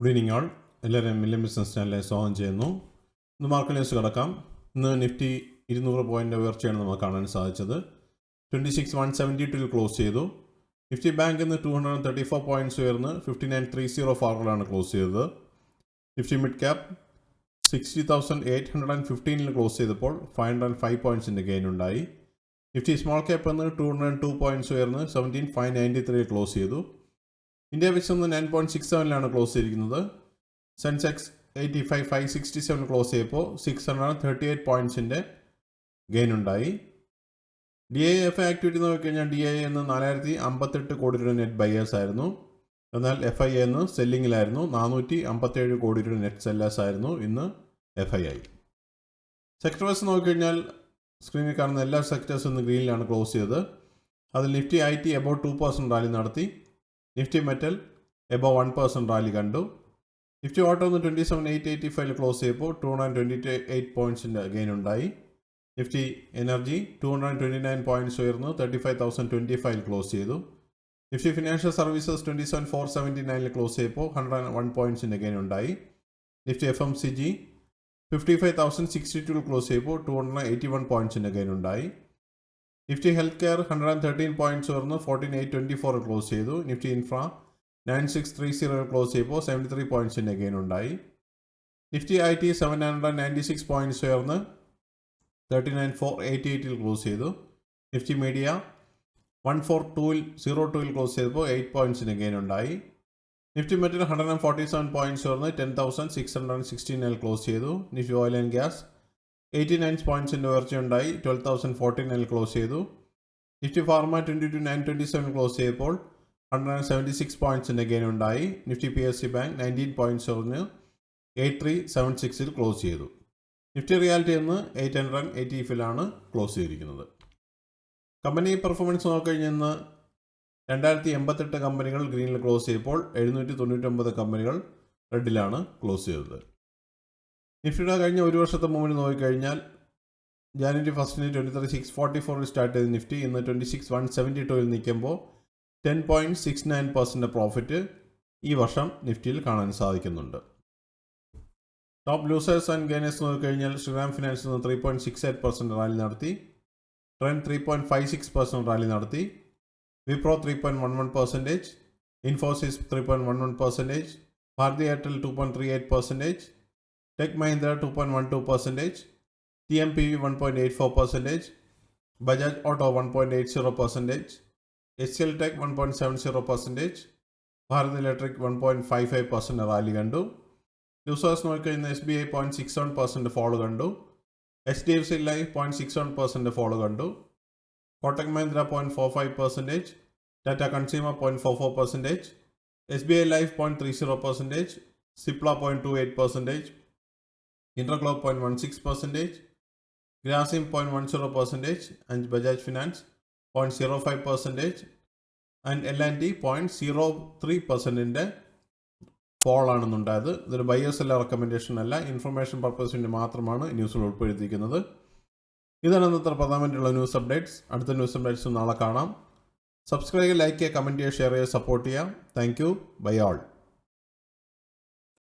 Good evening ആൾ. എല്ലാവരും million business ചാനലിലെ സ്വാഗതം ചെയ്യുന്നു. ഇന്ന് മാർക്കറ്റ് ന്യൂസ് കിടക്കാം. ഇന്ന് നിഫ്റ്റി 200 പോയിൻ്റ് ഉയർച്ചയാണ് നമുക്ക് കാണാൻ സാധിച്ചത്. 26,172 ക്ലോസ് ചെയ്തു. നിഫ്റ്റി ബാങ്ക് ഇന്ന് 234 പോയിൻറ്റ്സ് ഉയർന്ന് 59,304 ക്ലോസ് ചെയ്തത്. നിഫ്റ്റി മിഡ് ക്യാപ് 60,815 ക്ലോസ് ചെയ്തപ്പോൾ 505 പോയിൻറ്റ്സിൻ്റെ ഗെയിൻ ഉണ്ടായി. നിഫ്റ്റി സ്മോൾ ക്യാപ്പ് ഇന്ന് 202 പോയിൻറ്റ്സ് ഉയർന്ന് 17,593 ക്ലോസ് ചെയ്തു. ഇന്ത്യ വിക്സ് ഒന്ന് 9.67 ക്ലോസ് ചെയ്തിരിക്കുന്നത്. സെൻസെക്സ് 85,567 ക്ലോസ് ചെയ്തപ്പോൾ 638 പോയിൻറ്റ്സിൻ്റെ ഗെയിൻ ഉണ്ടായി. DIA-FI ആക്ടിവിറ്റി നോക്കിക്കഴിഞ്ഞാൽ DIA എന്ന് 4,058 കോടി രൂപ നെറ്റ് ബയേഴ്സ് ആയിരുന്നു. എന്നാൽ FIA എന്ന് സെല്ലിങ്ങിലായിരുന്നു. 457 കോടി രൂപ നെറ്റ് സെല്ലേഴ്സ് ആയിരുന്നു ഇന്ന് FII. സെക്ടർ വൈസ് നോക്കിക്കഴിഞ്ഞാൽ സ്ക്രീനിൽ കാണുന്ന എല്ലാ സെക്ടേഴ്സും ഇന്ന് ഗ്രീനിലാണ് ക്ലോസ് ചെയ്തത്. അതിൽ നിഫ്റ്റി IT എബൌട്ട് 2% റാലി നടത്തി. നിഫ്റ്റി മെറ്റൽ എബോ 1% റാലി കണ്ടു. നിഫ്റ്റി ഓട്ടോ ഒന്ന് 27,885 ക്ലോസ് ചെയ്തപ്പോൾ 228 പോയിൻറ്റ്സിൻ്റെ ഗെയിൻ ഉണ്ടായി. നിഫ്റ്റി എനർജി 229 പോയിൻറ്റ്സ് ഉയർന്ന് 35,025 ക്ലോസ് ചെയ്തു. നിഫ്റ്റി ഫിനാൻഷ്യൽ സർവീസസ് 27,479 ക്ലോസ് ചെയ്തപ്പോൾ 101 പോയിൻറ്റ്സിൻ്റെ ഗെയിൻ ഉണ്ടായി. നിഫ്റ്റി FMCG 55,062 ക്ലോസ് ചെയ്തപ്പോൾ 281 പോയിൻറ്റ്സിൻ്റെ ഗെയിൻ ഉണ്ടായി. നിഫ്റ്റി ഹെൽത്ത് കെയർ 113 പോയിൻറ്റ്സ് ഉയർന്ന് 14,824 ക്ലോസ് ചെയ്തു. നിഫ്റ്റി ഇൻഫ്ര 9630 ക്ലോസ് ചെയ്തപ്പോൾ 73 പോയിൻറ്റ്സിൻ്റെ ഗെയിൻ ഉണ്ടായി. നിഫ്റ്റി IT 796 പോയിൻറ്റ്സ് ഉയർന്ന് 39,488 ക്ലോസ് ചെയ്തു. നിഫ്റ്റി മീഡിയ 14,202 ക്ലോസ് ചെയ്തപ്പോൾ 8 പോയിൻറ്റ്സിൻ്റെ ഗെയിൻ ഉണ്ടായി. നിഫ്റ്റി മെറ്റൽ 147 പോയിൻറ്റ്സ് ഉയർന്ന് 10,616 ക്ലോസ് ചെയ്തു. Nifty oil and gas 89 പോയിൻറ്റ്സിൻ്റെ ഉയർച്ചയുണ്ടായി. 12,049 close ചെയ്തു. നിഫ്റ്റി ഫാർമ 22,927 ക്ലോസ് ചെയ്തപ്പോൾ 176 പോയിൻറ്റ്സിൻ്റെ ഗെയിൻ ഉണ്ടായി. നിഫ്റ്റി PSU ബാങ്ക് 19 പോയിൻറ്റ്സ് ഉയർന്ന് 8376 ക്ലോസ് ചെയ്തു. നിഫ്റ്റി റിയാലിറ്റി എന്ന് 880 ക്ലോസ് ചെയ്തിരിക്കുന്നത്. കമ്പനി പെർഫോമൻസ് നോക്കിക്കഴിഞ്ഞാൽ ഇന്ന് 2088 കമ്പനികൾ ഗ്രീനിൽ ക്ലോസ് ചെയ്തപ്പോൾ 799 കമ്പനികൾ റെഡിലാണ് ക്ലോസ് ചെയ്തത്. നിഫ്റ്റിയുടെ കഴിഞ്ഞ ഒരു വർഷത്തെ മൂവിന് നോക്കിക്കഴിഞ്ഞാൽ ജാനുവരി 1 23,644 സ്റ്റാർട്ട് ചെയ്ത നിഫ്റ്റി ഇന്ന് 26,172 നിൽക്കുമ്പോൾ 10.69% പ്രോഫിറ്റ് ഈ വർഷം നിഫ്റ്റിയിൽ കാണാൻ സാധിക്കുന്നുണ്ട്. ടോപ്പ് ലൂസേഴ്സ് ആൻഡ് ഗെയിനേഴ്സ് നോക്കിക്കഴിഞ്ഞാൽ ശ്രീറാം ഫിനാൻസ് 3.68% റാലി നടത്തി. ട്രെൻഡ് 3.56% റാലി നടത്തി. Wipro 3.11%, Infosys 3.11%, Bharti Airtel 2.38%, tech Mahindra 2.12%, TMPV 1.84%, Bajaj auto 1.80%, HCL Tech 1.70%, Bharat electric 1.55% rally കണ്ടു. ലൂസേഴ്സ് നോക്കിക്കഴിഞ്ഞാൽ SBI 0.67% ഫോളോ കണ്ടു. HDFC Life 0.61% ഫോളോ കണ്ടു. Kotak Mahindra 0.45%, Tata consumer 0.44%, SBI Life 0.30%, Cipla 0.28%, Interglobe 0.16%, Grasim 0.10%, and Bajaj Finance 0.05%, and L&T 0.03% fall ആണെന്നുണ്ടായത്. ഇതൊരു buyers അല്ല, recommendation അല്ല, ഇൻഫർമേഷൻ പർപ്പസിന് മാത്രമാണ് ന്യൂസിൽ ഉൾപ്പെടുത്തിയിരിക്കുന്നത്. ഇതാണ് ഇന്നത്തെ പ്രധാനമായിട്ടുള്ള ന്യൂസ് അപ്ഡേറ്റ്സ്. അടുത്ത ന്യൂസ് അപ്ഡേറ്റ്സ് നാളെ കാണാം. സബ്സ്ക്രൈബ് ചെയ്യുക, ലൈക്ക് ചെയ്യുക, കമൻറ്റ് ചെയ്യുക, ഷെയർ ചെയ്യുക, സപ്പോർട്ട് ചെയ്യുക. Thank you. Bye all.